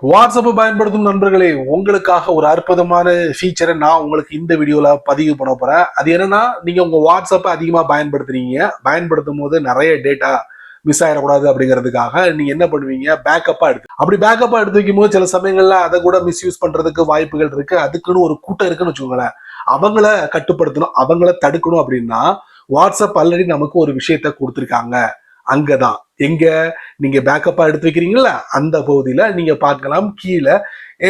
WhatsApp பயன்படுத்தும் நண்பர்களே, உங்களுக்காக ஒரு அற்புதமான ஃபீச்சரை நான் உங்களுக்கு இந்த வீடியோல பதிவு பண்ண போறேன். அது என்னன்னா, நீங்க உங்க வாட்ஸ்அப்பை அதிகமா பயன்படுத்துறீங்க. பயன்படுத்தும் போது நிறைய டேட்டா மிஸ் ஆயிடக்கூடாது அப்படிங்கிறதுக்காக நீங்க என்ன பண்ணுவீங்க, பேக்கப்பா எடுத்து அப்படி பேக்கப்பா எடுத்து வைக்கும் போது சில சமயங்கள்ல அதை கூட மிஸ்யூஸ் பண்றதுக்கு வாய்ப்புகள் இருக்கு. அதுக்குன்னு ஒரு கூட்டம் இருக்குன்னு வச்சுக்கோங்களேன். அவங்கள கட்டுப்படுத்தணும், அவங்கள தடுக்கணும் அப்படின்னா வாட்ஸ்அப் ஆல்ரெடி நமக்கு ஒரு விஷயத்த கொடுத்துருக்காங்க. அங்கதான் எங்க நீங்க பேக்கப்பா எடுத்து வைக்கிறீங்களா அந்த பகுதியில நீங்க பார்க்கலாம். கீழே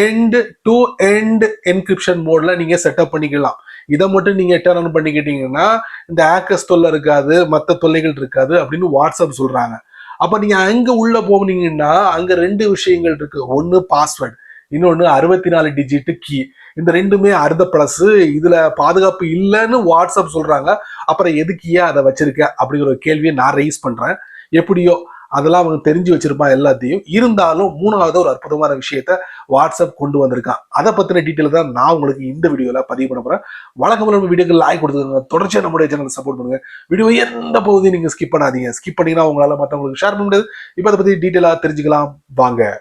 எண்ட் டு எண்ட் என்கிரிப்ஷன் மோட்ல நீங்க செட்டப் பண்ணிக்கலாம். இதை மட்டும் நீங்க டர்ன் ஆன் பண்ணிக்கிட்டீங்கன்னா இந்த ஹேக்கர்ஸ் தொல்லை இருக்காது, மற்ற தொல்லைகள் இருக்காது அப்படின்னு வாட்ஸ்அப் சொல்றாங்க. அப்ப நீங்க அங்க உள்ள போனீங்கன்னா அங்க ரெண்டு விஷயங்கள் இருக்கு. ஒன்னு பாஸ்வேர்டு, இன்னொன்னு 64 டிஜிட் கீ. இந்த ரெண்டுமே அர்த்த பிளஸ். இதுல பாதுகாப்பு இல்லைன்னு வாட்ஸ்அப் சொல்றாங்க. அப்புறம் எதுக்கு ஏன் அதை வச்சிருக்க அப்படிங்கிற ஒரு கேள்வியை நான் ரைஸ் பண்றேன். எப்படியோ அதெல்லாம் அவங்க தெரிஞ்சு வச்சிருப்பான் எல்லாத்தையும். இருந்தாலும் மூணாவது ஒரு அற்புதமான விஷயத்த வாட்ஸ்அப் கொண்டு வந்திருக்கான். அதை பத்தின டீட்டெயில் தான் நான் உங்களுக்கு இந்த வீடியோல பதிவு பண்ண போறேன். வழக்கம் நம்ம வீடியோக்கு லைக் கொடுத்துருங்க, தொடர்ச்சியா நம்முடைய சேனலை சப்போர்ட் பண்ணுங்க. வீடியோ எந்த பகுதியும் நீங்க ஸ்கிப் பண்ணாதீங்க. ஸ்கிப் பண்ணீங்கன்னா உங்களால மற்றவங்களுக்கு ஷேர் பண்ண முடியாது. இப்போ அதை பத்தி டீட்டெயிலா தெரிஞ்சுக்கலாம் வாங்க.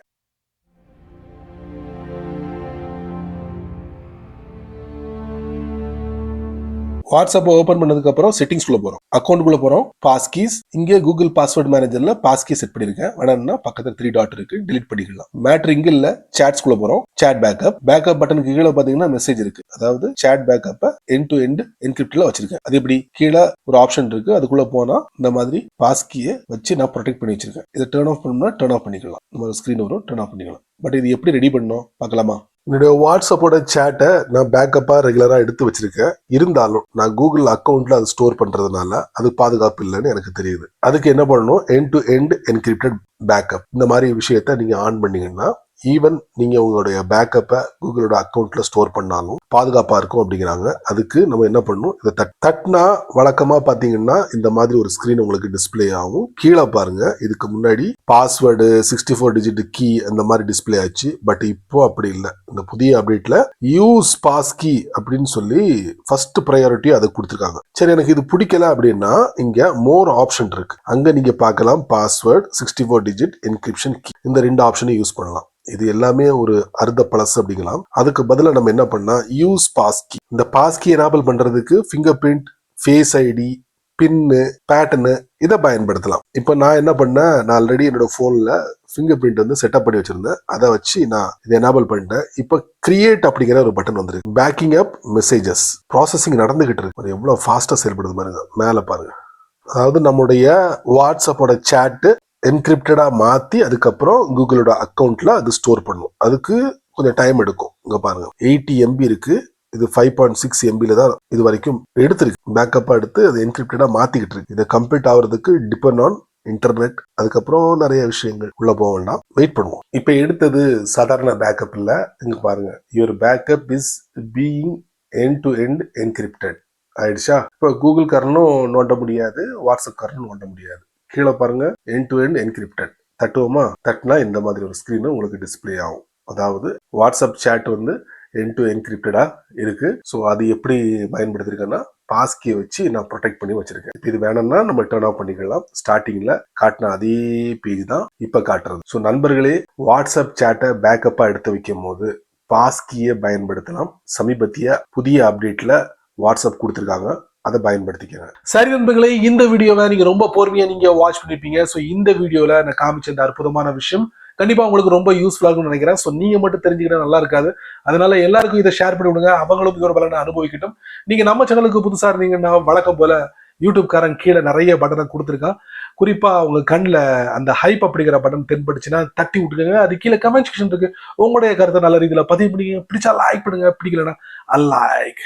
வாட்ஸ்அப் ஓபன் பண்ணதுக்கு அப்புறம் செட்டிங்ஸ்குள்ள போறோம், அக்கௌண்ட்குள்ள போறோம், பாஸ்கீஸ். இங்கே கூகுள் பாஸ்வேர்ட் மேனேஜர்ல பாஸ்கீ செட் பண்ணிருக்கேன். வேணும்னா பக்கத்துல 3 டாட் இருக்கு, டிலீட் பண்ணிக்கலாம். மேட்ரு இங்க இல்ல, சாட்ஸ்குள்ள போறோம். Chat backup. பேக்கப் பட்டனுக்கு கீழே பாத்தீங்கன்னா மெசேஜ் இருக்கு. அதாவது சாட் பேக்கப்ப எண்ட் டு எண்ட் என்கிரிப்ட்ல வச்சிருக்கேன். அது எப்படி கீழே ஒரு ஆப்ஷன் இருக்கு, அதுக்குள்ள போனா இந்த மாதிரி பாஸ்கீயை வச்சு நான் ப்ரொடெக்ட் பண்ணி வச்சிருக்கேன். இதை டர்ன் ஆஃப் பண்ணா டர்ன் ஆஃப் பண்ணிக்கலாம். நம்ம ஸ்கிரீன் வரும், டர்ன் ஆஃப் பண்ணிக்கலாம். பட் இது எப்படி ரெடி பண்ணணும் பார்க்கலாமா? என்னுடைய வாட்ஸ்அப்போட சேட்டை நான் பேக்கப்பா ரெகுலரா எடுத்து வச்சிருக்கேன். இருந்தாலும் நான் கூகுள் அக்கௌண்ட்ல அது ஸ்டோர் பண்றதுனால அது பாதுகாப்பு இல்லைன்னு எனக்கு தெரியுது. அதுக்கு என்ன பண்ணணும், end to end encrypted backup இந்த மாதிரி விஷயத்த நீங்க ஆன் பண்ணீங்கன்னா ஈவன் நீங்க உங்களுடைய பேக்கப்பை கூகுளோட அக்கௌண்ட்ல ஸ்டோர் பண்ணாலும் பாதுகாப்பா இருக்கும் அப்படிங்கிறாங்க. அதுக்கு நம்ம என்ன பண்ணணும், இதை தட்டினா வழக்கமா பாத்தீங்கன்னா இந்த மாதிரி ஒரு ஸ்கிரீன் உங்களுக்கு டிஸ்பிளே ஆகும். கீழே பாருங்க, இதுக்கு முன்னாடி பாஸ்வேர்டு 64 டிஜிட் கீ அந்த மாதிரி டிஸ்பிளே ஆச்சு. பட் இப்போ அப்படி இல்லை. இந்த புதிய அப்டேட்ல யூஸ் பாஸ்கி அப்படின்னு சொல்லி ஃபர்ஸ்ட் ப்ரையாரிட்டி அதை கொடுத்துருக்காங்க. சரி, எனக்கு இது பிடிக்கல அப்படின்னா இங்க மோர் ஆப்ஷன் இருக்கு, அங்க நீங்க பார்க்கலாம். பாஸ்வேர்டு 64 டிஜிட் என்கிரிப்ஷன் கீ, இந்த ரெண்டு ஆப்ஷனையும் யூஸ் பண்ணலாம். இது எல்லாமே ஒரு அர்த்த பிளஸ் அப்படிங்கலாம். அதுக்கு பதிலா நம்ம என்ன பண்ணா யூஸ் பாஸ்கி. இந்த பாஸ்கி எனேபிள் பண்றதுக்கு ஃபிங்கர் பிரிண்ட், ஃபேஸ் ஐடி, பின்னு, பேட்டர்னு இதை பயன்படுத்தலாம். இப்போ நான் என்ன பண்ணேன், நான் ஆல்ரெடி என்னோட போன்ல ஃபிங்கர் பிரிண்ட் வந்து செட்டப் பண்ணி வச்சிருந்தேன். அதை வச்சு நான் இதை எனேபிள் பண்ணிட்டேன். இப்போ கிரியேட் அப்படிங்கிற ஒரு பட்டன் வந்துருக்கு. பேக்கிங் அப் மெசேஜஸ் ப்ராசஸிங் நடந்துகிட்டு இருக்கு. எவ்வளவு ஃபாஸ்டா செயல்படுது பாருங்க. மேல பாருங்க, அதாவது நம்முடைய வாட்ஸ்அப்போட சாட் என்கிரிப்டடா மாத்தி அதுக்கப்புறம் கூகுளோட அக்கௌண்ட்ல அது ஸ்டோர் பண்ணும். அதுக்கு கொஞ்சம் டைம் எடுக்கும். இங்க பாருங்க, 80 MB இருக்கு. இது 5.6 MB தான் இது வரைக்கும் எடுத்திருக்கு. பேக்கப்பா எடுத்து அது என்கிரிப்டடா மாத்திக்கிட்டு இருக்கு. இதை கம்ப்ளீட் ஆகுறதுக்கு டிபெண்ட் ஆன் இன்டர்நெட், அதுக்கப்புறம் நிறைய விஷயங்கள் உள்ள போக வேண்டாம், வெயிட் பண்ணுவோம். இப்ப எடுத்தது சாதாரண பேக்கப் இல்ல. இங்க பாருங்க, your backup is being end to end encrypted ஆயிடுச்சா. இப்போ கூகுள் காரனும் நோண்ட முடியாது, வாட்ஸ்அப் காரனும் நோண்ட முடியாது. கீழே பாருங்க, எண்ட் டு எண்ட் என்கிரிப்டட். தட்டுவோமா? தட்டினா இந்த மாதிரி ஒரு ஸ்கிரீன் உங்களுக்கு டிஸ்பிளே ஆகும். அதாவது வாட்ஸ்அப் சேட் வந்து எண்ட் டு என்கிரிப்டடா இருக்கு. ஸோ அது எப்படி பயன்படுத்திருக்கேன்னா பாஸ்கியை வச்சு நான் ப்ரொடெக்ட் பண்ணி வச்சிருக்கேன். இது வேணும்னா நம்ம டர்ன் ஆஃப் பண்ணிக்கலாம். ஸ்டார்டிங்ல காட்டின அதே பேஜ் தான் இப்ப காட்டுறது. ஸோ நண்பர்களே, வாட்ஸ்அப் சேட்டை பேக்கப்பா எடுத்து வைக்கும் போது பாஸ்கியை பயன்படுத்தலாம். சமீபத்திய புதிய அப்டேட்ல வாட்ஸ்அப் கொடுத்துருக்காங்க, அதை பயன்படுத்திக்கிறேன். சரி நண்பர்களே, இந்த வீடியோவை நீங்க ரொம்ப பொறுமையா நீங்க வாட்ச் பண்ணிருப்பீங்க. ஸோ இந்த வீடியோல நான் காமிச்ச இந்த அற்புதமான விஷயம் கண்டிப்பா உங்களுக்கு ரொம்ப யூஸ்ஃபுல்லா இருக்கும்னு நினைக்கிறேன். ஸோ நீங்க மட்டும் தெரிஞ்சுக்கிட்டா நல்லா இருக்காது. அதனால எல்லாருக்கும் இதை ஷேர் பண்ணி விடுங்க, அவங்களும் இதோட பலனை அனுபவிக்கட்டும். நீங்க நம்ம சேனலுக்கு புதுசா இருந்தீங்கன்னா வழக்கம் போல யூடியூப் காரன் கீழே நிறைய பட்டனை கொடுத்துருக்கான். குறிப்பா உங்க கண்ணில் அந்த ஹைப் அப்படிங்கிற பட்டன் தென்பட்டுச்சுன்னா தட்டி விட்டுக்கோங்க. அது கீழே கமெண்ட் செக்ஷன் இருக்கு. உங்களுடைய கருத்தை நல்ல ரீதியில பதிவு பண்ணிங்க. பிடிச்சா லைக் பண்ணுங்க, பிடிக்கலன்னா அன்லைக்.